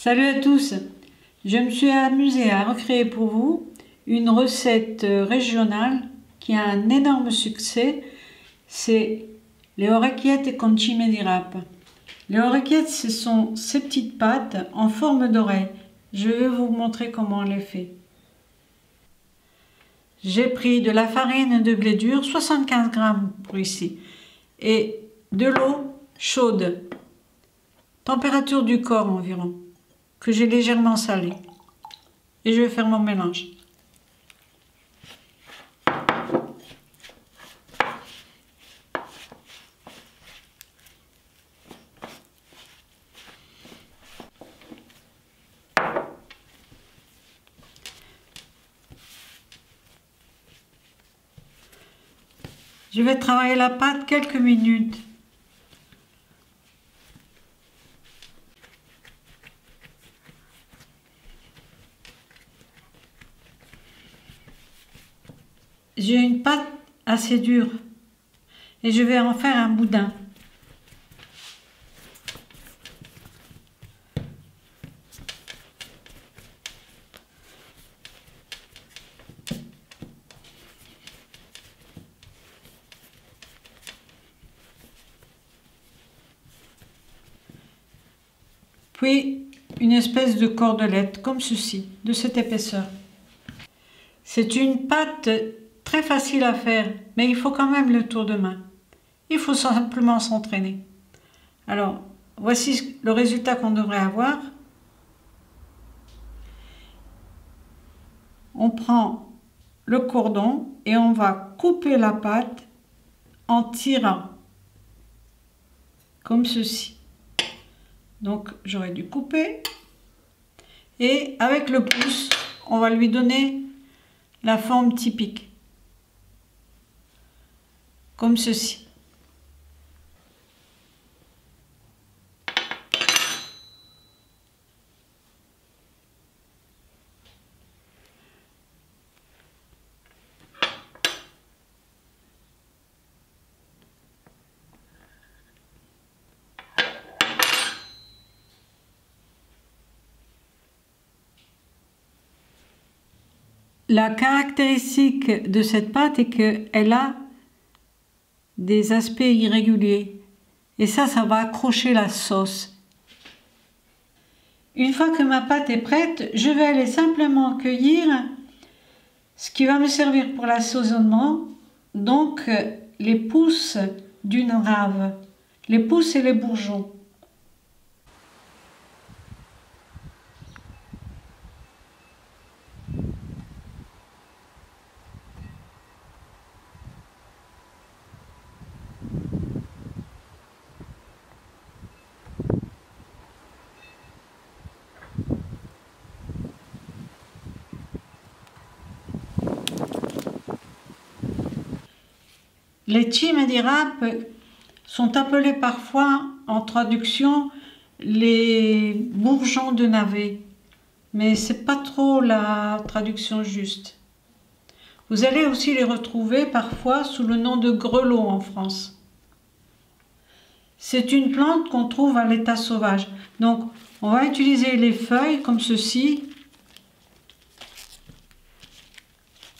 Salut à tous! Je me suis amusée à recréer pour vous une recette régionale qui a un énorme succès. C'est les orecchiettes con cime di rapa. Les orecchiettes, ce sont ces petites pâtes en forme d'oreille. Je vais vous montrer comment on les fait. J'ai pris de la farine de blé dur, 75 grammes pour ici, et de l'eau chaude, température du corps environ, que j'ai légèrement salé. Et je vais faire mon mélange. Je vais travailler la pâte quelques minutes. J'ai une pâte assez dure et je vais en faire un boudin. Puis une espèce de cordelette comme ceci, de cette épaisseur. C'est une pâte très facile à faire, mais il faut quand même le tour de main. Il faut simplement s'entraîner. Alors, voici le résultat qu'on devrait avoir. On prend le cordon et on va couper la pâte en tirant, comme ceci. Donc, j'aurais dû couper. Et avec le pouce, on va lui donner la forme typique. Comme ceci. La caractéristique de cette pâte est qu'elle a des aspects irréguliers. Et ça va accrocher la sauce. Une fois que ma pâte est prête, je vais aller simplement cueillir ce qui va me servir pour l'assaisonnement. Donc les pousses d'une rave. Les pousses et les bourgeons. Les cime di rapa sont appelés parfois en traduction les bourgeons de navet, mais c'est pas trop la traduction juste. Vous allez aussi les retrouver parfois sous le nom de grelots en France. C'est une plante qu'on trouve à l'état sauvage. Donc on va utiliser les feuilles comme ceci.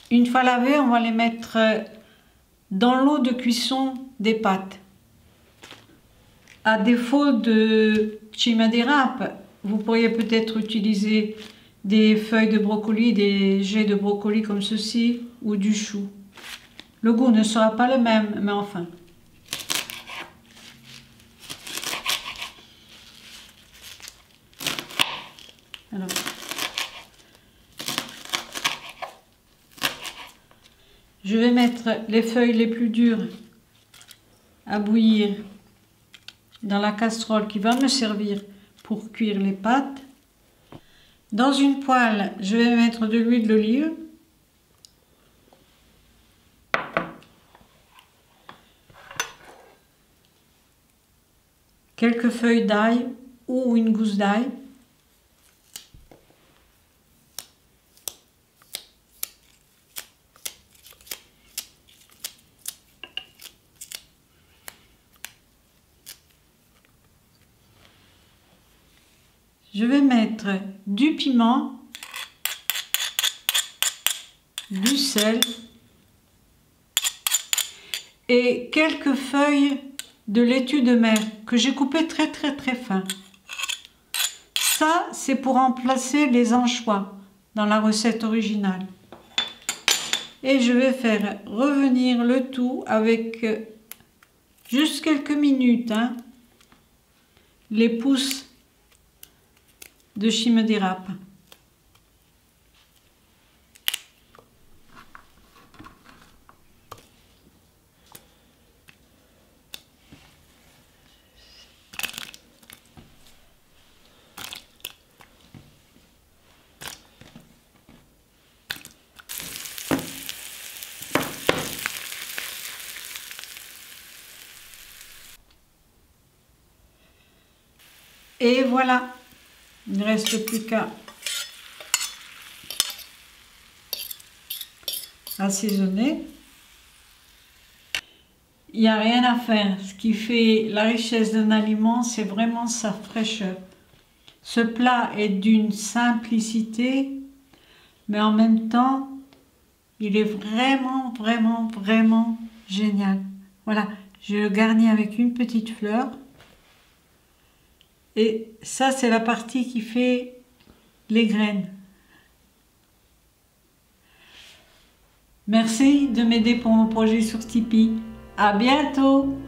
Une fois lavées, on va les mettre dans l'eau de cuisson des pâtes. À défaut de cime di rapa, vous pourriez peut-être utiliser des feuilles de brocoli, des jets de brocoli comme ceci, ou du chou. Le goût ne sera pas le même, mais enfin. Alors. Je vais mettre les feuilles les plus dures à bouillir dans la casserole qui va me servir pour cuire les pâtes. Dans une poêle, je vais mettre de l'huile d'olive. Quelques feuilles d'ail ou une gousse d'ail. je vais mettre du piment, du sel et quelques feuilles de laitue de mer que j'ai coupé très fin. Ça, c'est pour remplacer les anchois dans la recette originale. Et je vais faire revenir le tout avec juste quelques minutes, hein, les pousses de chime d'érable. Et voilà, il ne reste plus qu'à assaisonner. Il n'y a rien à faire. Ce qui fait la richesse d'un aliment, c'est vraiment sa fraîcheur. Ce plat est d'une simplicité, mais en même temps, il est vraiment génial. Voilà, je le garnis avec une petite fleur. Et ça, c'est la partie qui fait les graines. Merci de m'aider pour mon projet sur Tipeee. À bientôt!